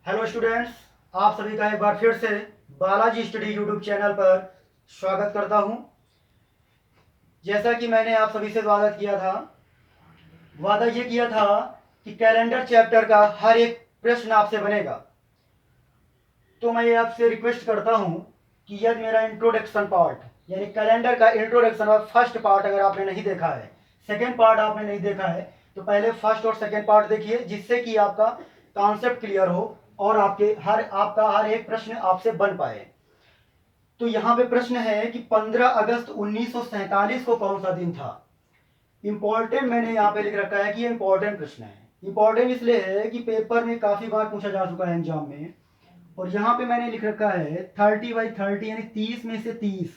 Hello students, आप सभी का एक बार फिर से बालाजी स्टडी यूट्यूब चैनल पर स्वागत करता हूं। जैसा कि मैंने आप सभी से वादा ये किया था कि कैलेंडर चैप्टर का हर एक प्रश्न आपसे बनेगा। तो मैं ये आपसे रिक्वेस्ट करता हूं कि यदि मेरा इंट्रोडक्शन पार्ट यानी कैलेंडर का इंट्रोडक्शन और फर्स्ट पार्ट अगर आपने नहीं देखा है, सेकेंड पार्ट आपने नहीं देखा है, तो पहले फर्स्ट और सेकेंड पार्ट देखिए, जिससे कि आपका कॉन्सेप्ट क्लियर हो और आपका हर एक प्रश्न आपसे बन पाए। तो यहाँ पे प्रश्न है कि 15 अगस्त 1947 को कौन सा दिन था। इंपॉर्टेंट मैंने यहाँ पे लिख रखा है कि ये इंपॉर्टेंट प्रश्न है। इंपॉर्टेंट इसलिए है कि पेपर में काफी बार पूछा जा चुका है एग्जाम में। और यहाँ पे मैंने लिख रखा है 30/30 यानी 30 में से 30।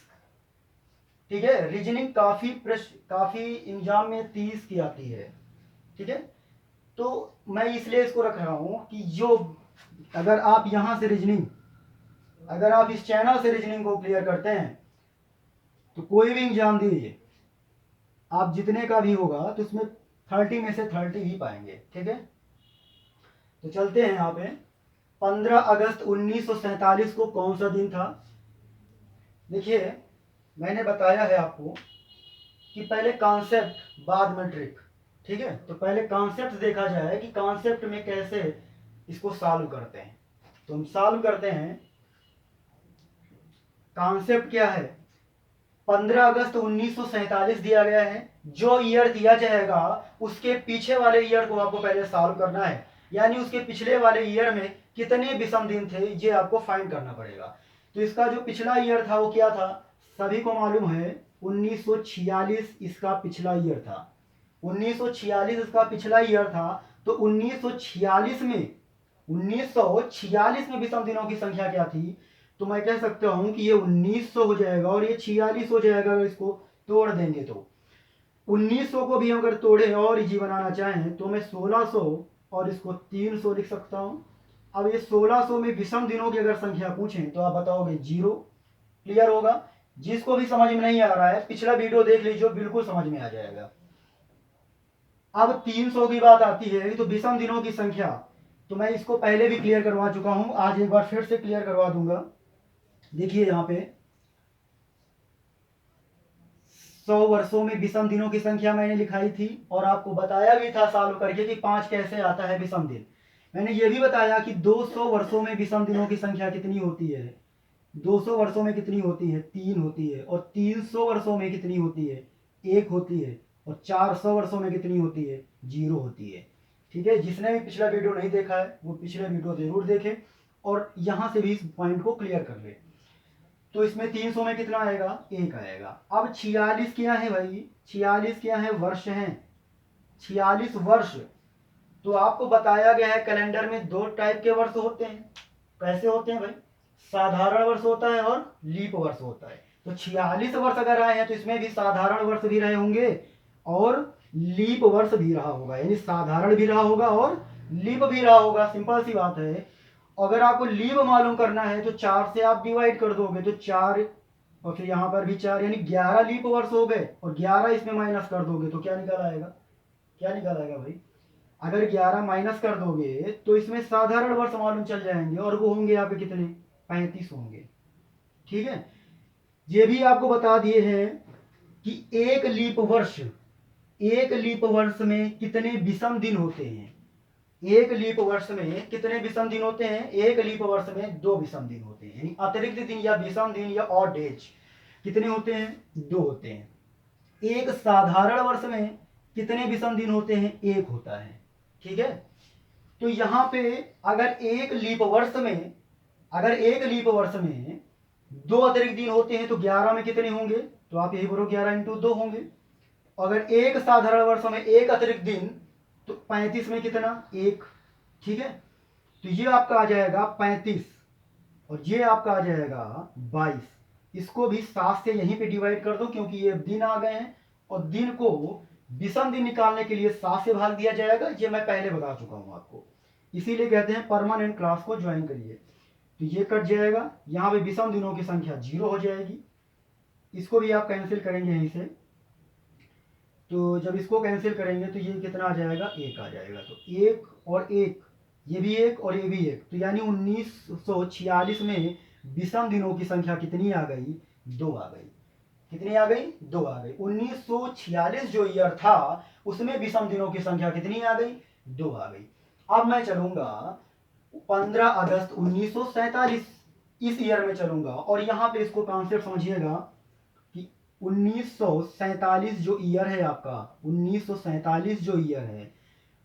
ठीक है, रीजनिंग काफी एग्जाम में 30 की आती है। ठीक है, तो मैं इसलिए इसको रख रहा हूं कि जो अगर आप यहां से रीजनिंग अगर आप इस चैनल से रीजनिंग को क्लियर करते हैं तो कोई भी एग्जाम दीजिए, आप जितने का भी होगा तो उसमें 30 में से 30 ही पाएंगे। ठीक है, तो चलते हैं यहाँ पे। 15 अगस्त 1947 को कौन सा दिन था। देखिए, मैंने बताया है आपको कि पहले कॉन्सेप्ट बाद में ट्रिक। ठीक है, तो पहले कॉन्सेप्ट देखा जाए कि कॉन्सेप्ट में कैसे इसको सॉल्व करते हैं। तो हम सॉल्व करते हैं। कॉन्सेप्ट क्या है, 15 अगस्त 1947 दिया गया है। जो ईयर दिया जाएगा उसके पीछे वाले ईयर को आपको पहले सॉल्व करना है, यानी उसके पिछले वाले ईयर में कितने विषम दिन थे ये आपको फाइंड करना पड़ेगा। तो इसका जो पिछला ईयर था वो क्या था, सभी को मालूम है 1946 इसका पिछला ईयर था। 1946 इसका पिछला ईयर था। तो 1946 में विषम दिनों की संख्या क्या थी। तो मैं कह सकता हूं कि ये 1900 हो जाएगा और ये 46 हो जाएगा अगर इसको तोड़ देंगे तो। 1900 को भी अगर तोड़े और इजी बनाना चाहें तो मैं 1600 और इसको 300 लिख सकता हूं। अब ये 1600 में विषम दिनों की अगर संख्या पूछें तो आप बताओगे 0। क्लियर होगा। जिसको भी समझ में नहीं आ रहा है पिछला वीडियो देख लीजिए, बिल्कुल समझ में आ जाएगा। अब 300 की बात आती है तो विषम दिनों की संख्या, तो मैं इसको पहले भी क्लियर करवा चुका हूं, आज एक बार फिर से क्लियर करवा दूंगा। देखिए यहाँ पे 100 वर्षों में विषम दिनों की संख्या मैंने लिखाई थी और आपको बताया भी था सॉल्व करके कि 5 कैसे आता है विषम दिन। मैंने ये भी बताया कि 200 वर्षों में विषम दिनों की संख्या कितनी होती है। 200 वर्षों में कितनी होती है, 3 होती है। और 300 वर्षों में कितनी होती है, 1 होती है। और 400 वर्षों में कितनी होती है, 0 होती है। ठीक है, जिसने भी पिछला वीडियो नहीं देखा है वो पिछले वीडियो जरूर देखे और यहां से भी इस पॉइंट को क्लियर कर ले। तो इसमें 300 में कितना आएगा, 1 आएगा। अब 46 क्या है भाई, 46 क्या है, वर्ष है। 46 वर्ष। तो आपको बताया गया है कैलेंडर में 2 टाइप के वर्ष होते हैं। कैसे होते हैं भाई, साधारण वर्ष होता है और लीप वर्ष होता है। तो 46 वर्ष अगर आए हैं तो इसमें भी साधारण वर्ष भी रहे होंगे और लीप वर्ष भी रहा होगा, यानी साधारण भी रहा होगा और लीप भी रहा होगा। सिंपल सी बात है। अगर आपको लीप मालूम करना है तो 4 से आप डिवाइड कर दोगे तो 4 और फिर यहां पर भी 4, यानी 11 लीप वर्ष हो गए और 11 इसमें माइनस कर दोगे तो क्या निकल आएगा, क्या निकल आएगा भाई। अगर 11 माइनस कर दोगे तो इसमें साधारण वर्ष मालूम चल जाएंगे और वो होंगे यहाँ पे कितने, 35 होंगे। ठीक है, ये भी आपको बता दिए हैं कि एक लीप वर्ष में कितने विषम दिन होते हैं। एक लीप वर्ष में कितने विषम दिन होते हैं, एक लीप वर्ष में 2 विषम दिन होते हैं, यानी अतिरिक्त दिन या विषम दिन या ऑड डेज कितने होते हैं, 2 होते हैं। एक साधारण वर्ष में कितने विषम दिन होते हैं, 1 होता है। ठीक है, तो यहां पे अगर एक लीप वर्ष में 2 अतिरिक्त दिन होते हैं तो 11 में कितने होंगे, तो आप यही बोलो 11 इंटू 2 होंगे। अगर एक साधारण वर्ष में 1 अतिरिक्त दिन तो 35 में कितना, 1। ठीक है, तो ये आपका आ जाएगा 35 और ये आपका आ जाएगा 22। इसको भी 7 से यहीं पे डिवाइड कर दो क्योंकि ये दिन आ गए हैं और दिन को विषम दिन निकालने के लिए 7 से भाग दिया जाएगा। ये मैं पहले बता चुका हूं आपको, इसीलिए कहते हैं परमानेंट क्लास को ज्वाइन करिए। तो ये कट जाएगा, यहां पे विषम दिनों की संख्या 0 हो जाएगी। इसको भी आप कैंसिल करेंगे यहीं से, तो जब इसको कैंसिल करेंगे तो ये कितना आ जाएगा, 1 आ जाएगा। तो 1 और 1 ये भी एक और ये भी एक, तो यानी 1946 में विषम दिनों की संख्या कितनी आ गई? 2 आ गई। कितनी आ गई? 2 आ गई। 1946 जो ईयर था उसमें विषम दिनों की संख्या कितनी आ गई? 2 आ गई। अब मैं चलूंगा 15 अगस्त 1947 इस ईयर में चलूंगा, और यहां पे इसको कॉन्सेप्ट समझिएगा कि 1947 जो ईयर है आपका, 1947 जो ईयर है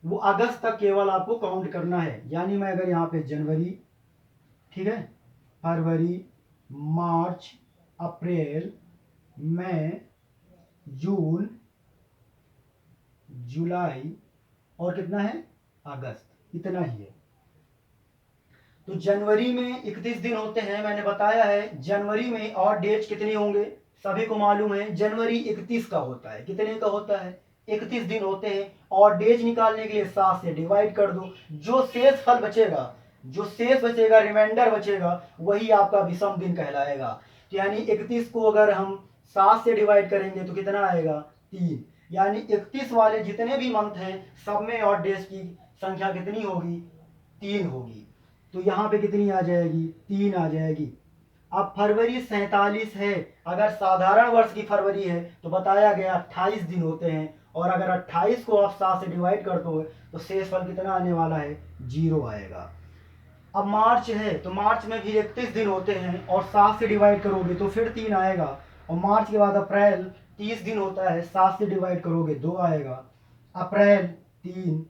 वो अगस्त तक केवल आपको काउंट करना है। यानी मैं अगर यहाँ पे जनवरी, ठीक है, फरवरी, मार्च, अप्रैल, मई, जून, जुलाई और कितना है? अगस्त, इतना ही है। तो जनवरी में 31 दिन होते हैं, मैंने बताया है। जनवरी में और डेट्स कितने होंगे सभी को मालूम है, जनवरी 31 का होता है। कितने का होता है? 31 दिन होते हैं। और डेज निकालने के लिए 7 से डिवाइड कर दो, जो शेष फल बचेगा, जो शेष बचेगा, रिमाइंडर बचेगा, वही आपका विषम दिन कहलाएगा। तो यानी 31 को अगर हम 7 से डिवाइड करेंगे तो कितना आएगा? 3। यानी 31 वाले जितने भी मंथ हैं सब में और डेज की संख्या कितनी होगी? 3 होगी। तो यहाँ पे कितनी आ जाएगी? 3 आ जाएगी। अब फरवरी 47 है, अगर साधारण वर्ष की फरवरी है तो बताया गया 28 दिन होते हैं, और अगर 28 को आप 7 से डिवाइड कर दो तो शेष फल कितना आने वाला है? 0 आएगा। अब मार्च है तो मार्च में भी 31 दिन होते हैं, और 7 से डिवाइड करोगे तो फिर 3 आएगा। और मार्च के बाद अप्रैल 30 दिन होता है, 7 से डिवाइड करोगे 2 आएगा। अप्रैल 3,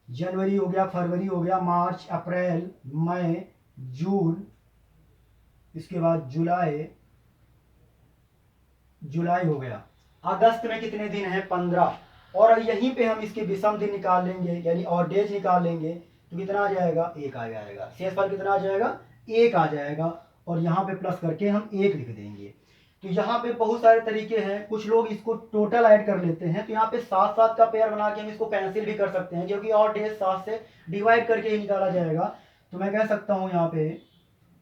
जनवरी हो गया, फरवरी हो गया, मार्च, अप्रैल, मई, जून, इसके बाद जुलाई, जुलाई हो गया। अगस्त में कितने दिन है? 15। और यहीं पे हम इसके विषम दिन निकाल लेंगे, यानी और डेज निकाल लेंगे, तो कितना आ जाएगा? 1 आ जाएगा। शेषफल कितना आ जाएगा? 1 आ जाएगा। और यहाँ पे प्लस करके हम 1 लिख देंगे। तो यहाँ पे बहुत सारे तरीके हैं, कुछ लोग इसको टोटल ऐड कर लेते हैं, तो यहाँ पे 7-7 का पेयर बना के हम इसको कैंसिल भी कर सकते हैं, क्योंकि और डेज 7 से डिवाइड करके ही निकाला जाएगा। तो मैं कह सकता हूँ यहाँ पे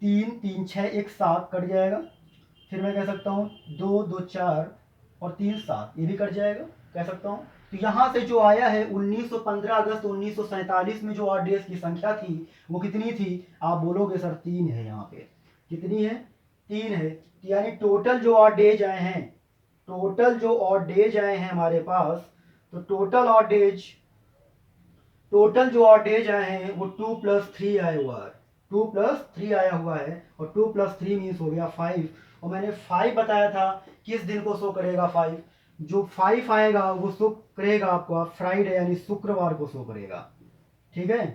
3 3 6 1 7 कट जाएगा। फिर मैं कह सकता हूँ 2 2 4 और 3 7, ये भी कट जाएगा, कह सकता हूँ। तो यहाँ से जो आया है 1915 अगस्त 1947 में जो ऑड डेज की संख्या थी वो कितनी थी? आप बोलोगे सर 3 है। यहाँ पे कितनी है? 3 है। तो यानी टोटल जो ऑड डेज आए हैं, टोटल जो ऑड डेज आए हैं हमारे पास, तो टोटल जो ऑड डेज आए हैं वो 2 + 3 आया हुआ है। 2 + 3 आया हुआ है, और 2 + 3 मीन्स हो गया 5। और मैंने 5 बताया था किस दिन को शो करेगा? 5 जो 5 आएगा वो शो करेगा आपको फ्राइडे यानी शुक्रवार को शो करेगा। ठीक है,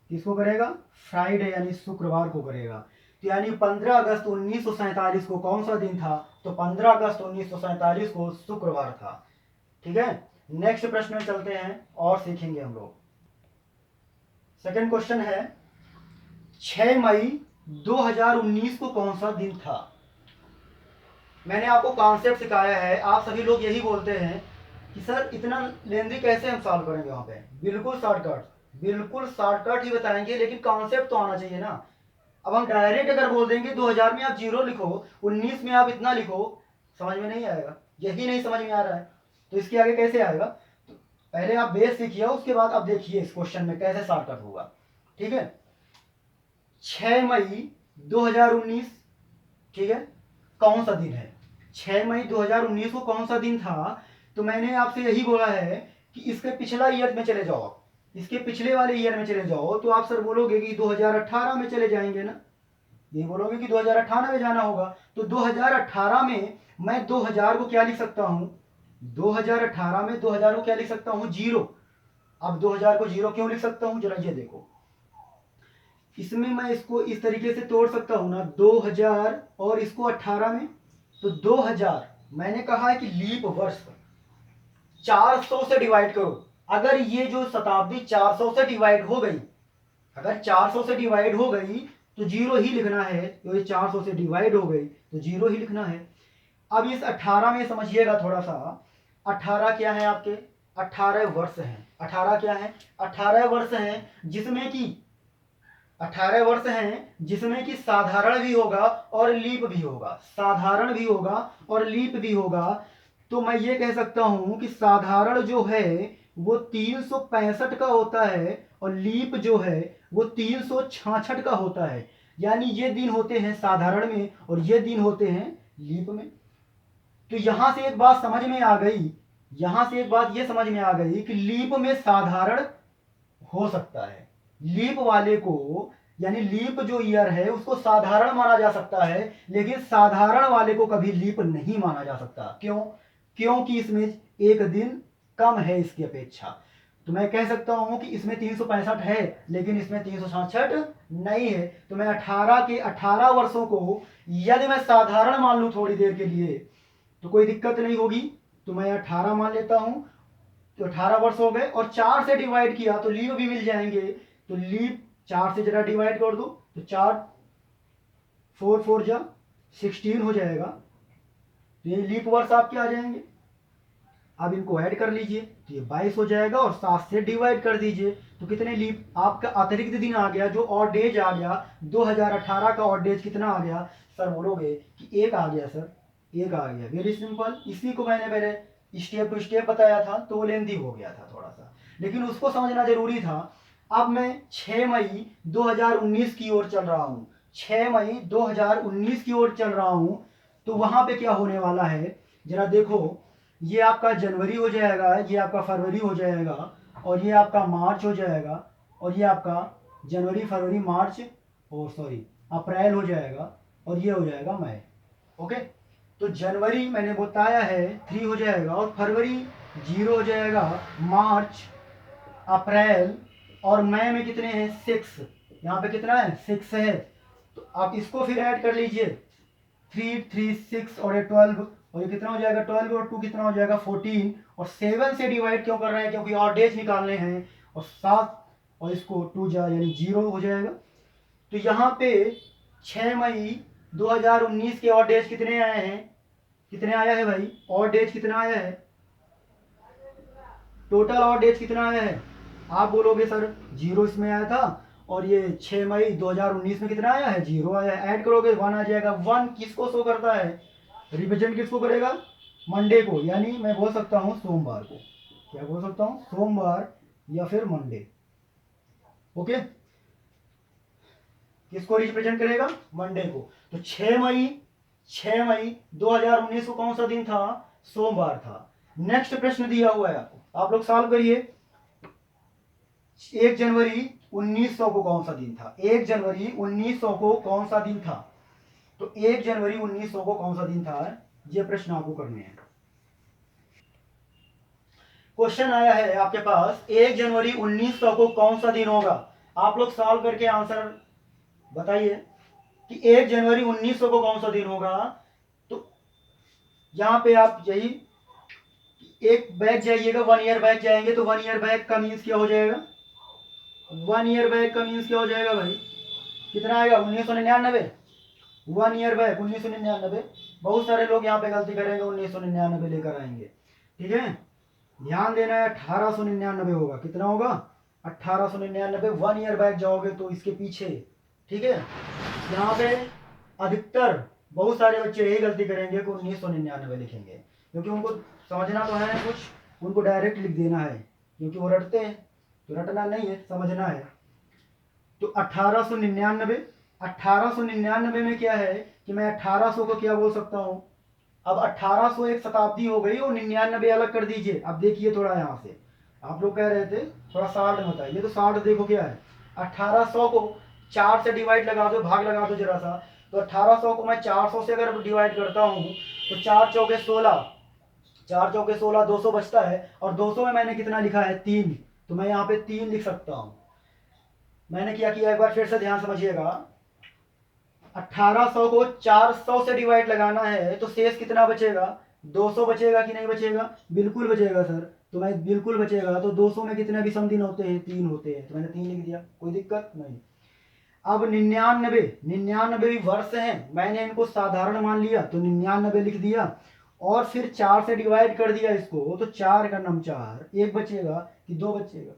किसको करेगा? फ्राइडे यानी शुक्रवार को करेगा। तो यानी 15 अगस्त 1947 को कौन सा दिन था? तो 15 अगस्त 1947 को शुक्रवार था। ठीक है, नेक्स्ट प्रश्न में चलते हैं और सीखेंगे हम लोग। सेकंड क्वेश्चन है 6 मई 2019 को कौन सा दिन था? मैंने आपको कॉन्सेप्ट सिखाया है, आप सभी लोग यही बोलते हैं कि सर इतना लेंदी कैसे हम सॉल्व करेंगे? वहां पे बिल्कुल शॉर्टकट ही बताएंगे, लेकिन कॉन्सेप्ट तो आना चाहिए ना। अब हम डायरेक्ट अगर बोल देंगे 2000 में आप 0 लिखो, 19 में आप इतना लिखो, समझ में नहीं आएगा। यही नहीं समझ में आ रहा है तो इसके आगे कैसे आएगा? तो पहले आप बेस सीखिए, उसके बाद आप देखिए इस क्वेश्चन में कैसे शॉर्टकट होगा। ठीक है, 6 मई 2019, ठीक है, कौन सा दिन है? 6 मई 2019 को कौन सा दिन था? तो मैंने आपसे यही बोला है कि इसके पिछला ईयर में चले जाओ, इसके पिछले वाले ईयर में चले जाओ। तो आप सर बोलोगे कि 2018 में चले जाएंगे ना, ये बोलोगे कि 2018 में जाना होगा। तो 2018 में मैं 2000 को क्या लिख सकता हूं? 2018 में 2000 को क्या लिख सकता हूं? 0। अब 2000 को 0 क्यों लिख सकता हूं? जरा ये देखो, इसमें मैं इसको इस तरीके से तोड़ सकता हूं ना, 2000 और इसको 18 में। तो 2000 मैंने कहा है कि लीप वर्ष 400 से डिवाइड करो। अगर ये जो शताब्दी 400 से डिवाइड हो गई, अगर 400 से डिवाइड हो गई तो 0 ही लिखना है। तो ये 400 से डिवाइड हो गई तो 0 ही लिखना है। अब इस 18 में समझिएगा थोड़ा सा, 18 क्या है आपके? 18 वर्ष हैं। 18 क्या है? 18 वर्ष हैं, जिसमें कि 18 वर्ष हैं जिसमें कि साधारण भी होगा और लीप भी होगा, साधारण भी होगा और लीप भी होगा। तो मैं ये कह सकता हूं कि साधारण जो है वो 365 का होता है, और लीप जो है वो 366 का होता है। यानी ये दिन होते हैं साधारण में और ये दिन होते हैं लीप में। तो यहां से एक बात समझ में आ गई, यहां से एक बात ये समझ में आ गई कि लीप में साधारण हो सकता है। लीप वाले को, यानी लीप जो ईयर है उसको साधारण माना जा सकता है, लेकिन साधारण वाले को कभी लीप नहीं माना जा सकता। क्यों? क्योंकि इसमें एक दिन कम है इसकी अपेक्षा। तो मैं कह सकता हूं कि इसमें 365 है लेकिन इसमें 366 नहीं है। तो मैं 18 वर्षों को यदि मैं साधारण मान लूं थोड़ी देर के लिए तो कोई दिक्कत नहीं होगी। तो मैं 18 मान लेता हूं, तो 18 वर्ष हो गए और 4 से डिवाइड किया तो लीप भी मिल जाएंगे। तो लीप 4 से जरा डिवाइड कर दो तो 4 4 4 जा 16 हो जाएगा। तो ये लीप वर्ष आपके आ जाएंगे। अब इनको ऐड कर लीजिए तो ये 22 हो जाएगा और 7 से डिवाइड कर दीजिए तो कितने लीप आपका अतिरिक्त दिन आ गया, जो ऑड डेज आ गया 2018 का ऑड डेज कितना आ गया सर? बोलोगे कि एक आ गया सर, एक आ गया। Very simple. इसी को मैंने पहले स्टेप टू स्टेप बताया था तो वो लेंदी हो गया था थोड़ा सा, लेकिन उसको समझना जरूरी था। अब मैं 6 मई 2019 की ओर चल रहा हूँ, 6 मई 2019 की ओर चल रहा हूँ। तो वहां पे क्या होने वाला है जरा देखो, ये आपका जनवरी हो जाएगा, ये आपका फरवरी हो जाएगा और ये आपका मार्च हो जाएगा और ये आपका जनवरी फरवरी मार्च अप्रैल हो जाएगा और ये हो जाएगा मई। ओके, तो जनवरी मैंने बताया है 3 हो जाएगा और फरवरी 0 हो जाएगा, मार्च अप्रैल और मई में कितने हैं 6। यहाँ पे कितना है 6 है। तो आप इसको फिर ऐड कर लीजिए 3 3 6 और ये 12 और ये कितना हो जाएगा 12 और 2 कितना हो जाएगा 14 और 7 से डिवाइड क्यों कर रहे हैं? क्योंकि और डेज निकालने हैं और 7 और इसको 2 जा यानी 0 हो जाएगा। तो यहाँ पे 6 मई 2019 के और डेज कितने आए हैं? कितने आया है भाई? और डेज कितना आया है? टोटल और डेज कितना आया है? आप बोलोगे सर 0 इसमें आया था और ये 6 मई 2019 में कितना आया है? 0 आया है। ऐड करोगे 1 आ जाएगा। 1 किसको शो करता है? रिप्रेजेंट किसको करेगा? मंडे को, यानी मैं बोल सकता हूं सोमवार को। क्या बोल सकता हूं? सोमवार या फिर मंडे। ओके, किसको रिप्रेजेंट करेगा? मंडे को। तो 6 मई 2019 को कौन सा दिन था? सोमवार था। नेक्स्ट प्रश्न दिया हुआ है आपको, आप लोग सॉल्व करिए। 1 जनवरी 1900 को कौन सा दिन था? 1 जनवरी 1900 को कौन सा दिन था? तो 1 जनवरी 1900 को कौन सा दिन था? ये प्रश्न आपको करने हैं। क्वेश्चन आया है आपके पास 1 जनवरी 1900 को कौन सा दिन होगा? आप लोग सॉल्व करके आंसर बताइए कि 1 जनवरी 1900 को कौन सा दिन होगा। तो यहां पे आप यही एक बैक जाइएगा, 1 ईयर बैक जाएंगे तो 1 ईयर बैक का मीन्स क्या हो जाएगा? 1 ईयर बैक का मीन्स क्या हो जाएगा भाई? कितना आएगा? 1999। 1 ईयर बैक 1999। बहुत सारे लोग यहाँ पे गलती करेंगे, 1999 लेकर आएंगे। ठीक है, ध्यान देना है। 1899 होगा। कितना होगा? 1899। 1 ईयर बैक जाओगे तो इसके पीछे। ठीक है, यहाँ पे अधिकतर बहुत सारे बच्चे यही गलती करेंगे कि 1999 लिखेंगे, क्योंकि उनको समझना तो है कुछ, उनको डायरेक्ट लिख देना है क्योंकि वो रटते हैं। तो रटना नहीं है, समझना है। तो 1899 में क्या है कि मैं 1800 को क्या बोल सकता हूं? अब 1800 एक शताब्दी हो गई और 99 अलग कर दीजिए। अब देखिए थोड़ा यहाँ से, आप लोग कह रहे थे थोड़ा 60 बताइए, तो 60 देखो क्या है। 1800 को 4 से डिवाइड लगा दो, भाग लगा दो जरा सा। तो 1800 को मैं 400 से अगर डिवाइड करता हूँ तो 4 चौके 16, 4 चौके 16, 200 बचता है और 200 में मैंने कितना लिखा है? 3। तो मैं यहाँ पे 3 लिख सकता हूँ। मैंने क्या किया एक बार फिर से ध्यान समझिएगा। 1800 को 400 से डिवाइड लगाना है तो शेष कितना बचेगा? 200 बचेगा कि नहीं बचेगा? बिल्कुल बचेगा सर। तो मैं बिल्कुल बचेगा। तो 200 में कितने भी सम दिन होते हैं? 3 होते हैं। तो मैंने 3 लिख दिया, कोई दिक्कत नहीं। अब 99 भी वर्ष हैं, मैंने इनको साधारण मान लिया तो 99 लिख दिया और फिर 4 से डिवाइड कर दिया इसको। तो 4 का नम 4, 1 बचेगा कि 2 बचेगा?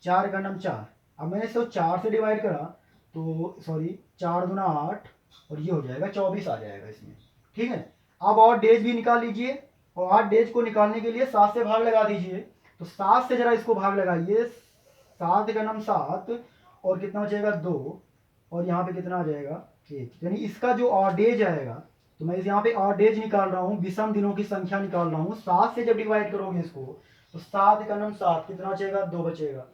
4 का नम 4। अब मैंने इसको 4 से डिवाइड करा तो 4 दूना 8 और ये हो जाएगा 24 आ जाएगा इसमें। ठीक है, अब और डेज भी निकाल लीजिए और 8 डेज को निकालने के लिए 7 से भाग लगा दीजिए। तो 7 से जरा इसको भाग लगाइए, 7 का नाम 7 और कितना बचेगा 2 और यहाँ पे कितना आ जाएगा 1। यानी इसका जो ऑडेज आएगा, तो मैं यहाँ पे ऑडेज निकाल रहा हूँ, विषम दिनों की संख्या निकाल रहा हूँ। 7 से जब डिवाइड करोगे इसको तो 7 का नाम 7 कितना बचेगा 2 बचेगा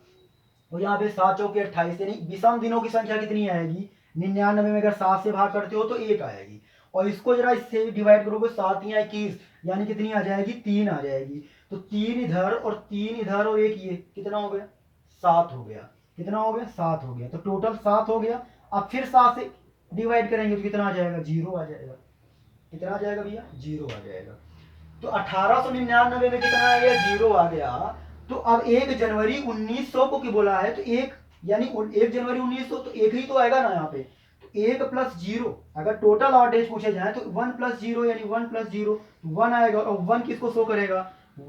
और यहाँ पे 7 चौके 28, यानी विषम दिनों की संख्या कितनी आएगी 99 में अगर 7 से भाग करते हो तो 1 आएगी। और इसको जरा इससे डिवाइड करोगे 7 या 21, यानी कितनी आ जाएगी 3 आ जाएगी। तो 3 इधर और 3 इधर और 1 ये कितना हो गया 7 हो गया। कितना हो गया 7 हो गया। तो टोटल 7 हो गया। अब फिर 7 से डिवाइड करेंगे तो कितना आ जाएगा 0 आ जाएगा। कितना आ जाएगा भैया 0 आ जाएगा। तो 1899 में कितना आ गया 0 आ गया। तो अब 1 जनवरी 1900 को की बोला है तो 1 यानी 1 जनवरी 1900 तो 1 ही तो आएगा ना यहाँ पे। तो 1 प्लस 0 अगर टोटल ऑडेज पूछे जाए तो 1 प्लस 0 यानी 1 प्लस 0 1 आएगा। और 1 किसको शो करेगा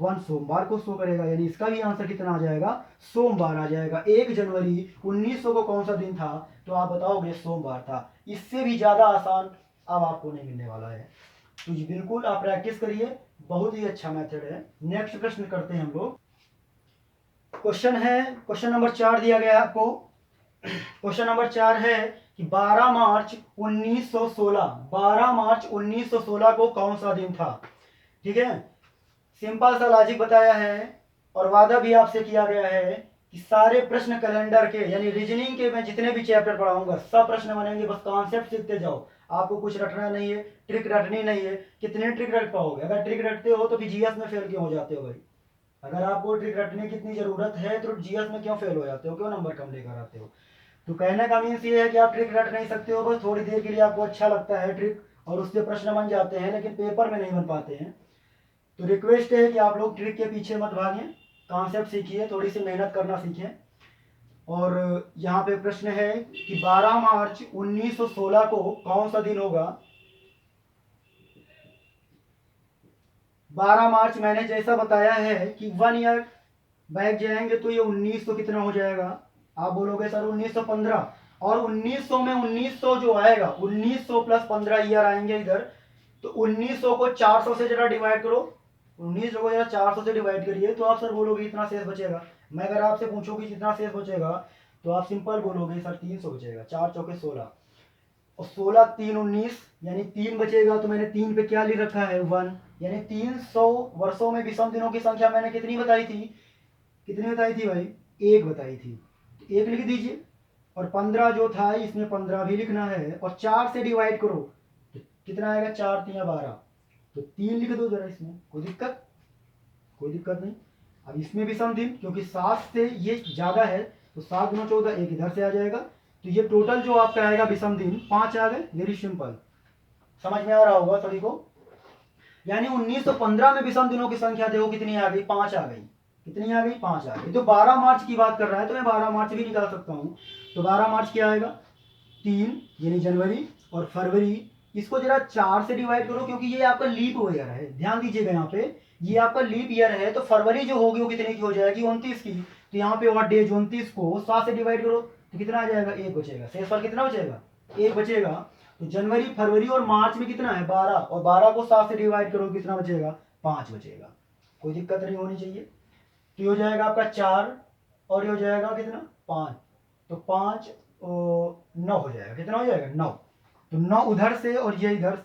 1 सोमवार को शो करेगा। यानी इसका भी आंसर कितना आ जाएगा सोमवार आ जाएगा। 1 जनवरी 1900 को कौन सा दिन था तो आप बताओगे सोमवार था। इससे भी ज्यादा आसान अब आपको नहीं मिलने वाला है। तो जी बिल्कुल आप प्रैक्टिस करिए, बहुत ही अच्छा मेथड है। नेक्स्ट प्रश्न करते हैं हम लोग। क्वेश्चन है, क्वेश्चन नंबर 4 दिया गया है आपको। क्वेश्चन नंबर 4 है कि 12 मार्च 1916, 12 मार्च 1916 को कौन सा दिन था। ठीक है, सिंपल सा लॉजिक बताया है और वादा भी आपसे किया गया है कि सारे प्रश्न कैलेंडर के यानी रीजनिंग के मैं जितने भी चैप्टर पढ़ाऊंगा सब प्रश्न बनेंगे, बस कॉन्सेप्ट सीखते जाओ। आपको कुछ रटना नहीं है, ट्रिक रटनी नहीं है। कितने ट्रिक रट पाओगे? अगर ट्रिक रटते हो तो फिर जीएस में फेल क्यों हो जाते हो भाई? अगर आपको ट्रिक रटने की इतनी जरूरत है तो जीएस में क्यों फेल हो जाते हो, क्यों नंबर कम लेकर आते हो? तो कहने का मीन्स ये है कि आप ट्रिक रट नहीं सकते हो, बस थोड़ी देर के लिए आपको अच्छा लगता है ट्रिक और उससे प्रश्न बन जाते हैं लेकिन पेपर में नहीं बन पाते हैं। तो रिक्वेस्ट है कि आप लोग ट्रिक के पीछे मत भागें, कॉन्सेप्ट सीखिए, थोड़ी सी मेहनत करना सीखें। और यहाँ पे प्रश्न है कि 12 मार्च 1916 को कौन सा दिन होगा। 12 मार्च मैंने जैसा बताया है कि 1 ईयर बैक जाएंगे तो ये 1900 कितना हो जाएगा। आप बोलोगे सर 1915, और 1900 में 1900 जो आएगा 1900 प्लस 15 ईयर आएंगे इधर। तो 1900 को 400 से जरा डिवाइड करो, 1900 को जरा 400 से डिवाइड करिए तो आप सर बोलोगे इतना शेष बचेगा। मैं अगर आपसे पूछूं कि कितना शेष बचेगा तो आप सिंपल बोलोगे सर 300 बचेगा। 4 चौके 16 और 16 3 19 यानी 3 बचेगा। तो मैंने 3 पे क्या लिख रखा है 1, यानी 300 वर्षों में विषम दिनों की संख्या मैंने कितनी बताई थी, कितनी बताई थी भाई 1 बताई थी। तो 1 लिख दीजिए और 15 जो था इसमें 15 भी लिखना है और 4 से डिवाइड करो तो कितना आएगा 4 3 12, तो 3 लिख दो जरा। इसमें कोई दिक्कत, कोई दिक्कत नहीं। अब इसमें भी सम दिन क्योंकि 7 से ये ज्यादा है तो 7 गुना 14 एक इधर से आ जाएगा। तो ये टोटल जो आपका आएगा विषम दिन 5 आ गए। वेरी सिंपल, समझ में आ रहा होगा सभी को। यानी 1915 में विषम दिनों की संख्या देखो कितनी आ गई 5 आ गई। कितनी आ गई 5 आ गई। तो 12 मार्च की बात कर रहा है तो मैं 12 मार्च भी निकाल सकता हूं। तो 12 मार्च क्या आएगा 3 यानी जनवरी, और फरवरी इसको जरा 4 से डिवाइड करो क्योंकि ये आपका लीप ईयर है। ध्यान दीजिएगा यहाँ पे ये आपका लीप ईयर है। तो फरवरी जो होगी वो कितने की हो जाएगी 29 की। तो यहाँ पे और डे 29 को 7 से डिवाइड करो तो कितना आ जाएगा 1 बचेगा। शेषफल कितना बचेगा 1 बचेगा। तो जनवरी फरवरी और मार्च में कितना है 12, और 12 को 7 से डिवाइड करो कितना बचेगा 5 बचेगा। कोई दिक्कत नहीं होनी चाहिए। तो ये हो जाएगा आपका 4 और ये हो जाएगा कितना 5, तो 5 9 हो जाएगा। कितना हो जाएगा 9। तो 9 उधर से और ये इधर,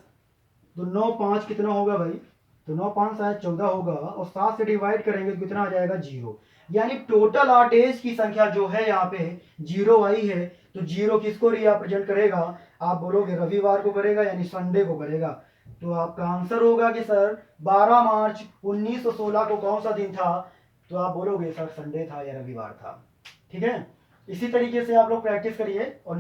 तो 9 5 कितना होगा भाई, तो 9 5 शायद 14 होगा और 7 से डिवाइड करेंगे तो कितना आ जाएगा 0। यानी टोटल ऑडेज की संख्या जो है यहाँ पे 0 आई है। तो 0 किसको रिप्रेजेंट करेगा, आप बोलोगे रविवार को करेगा यानी संडे को करेगा। तो आपका आंसर होगा कि सर 12 मार्च 1916 को कौन सा दिन था, तो आप बोलोगे सर संडे था या रविवार था। ठीक है, इसी तरीके से आप लोग प्रैक्टिस करिए और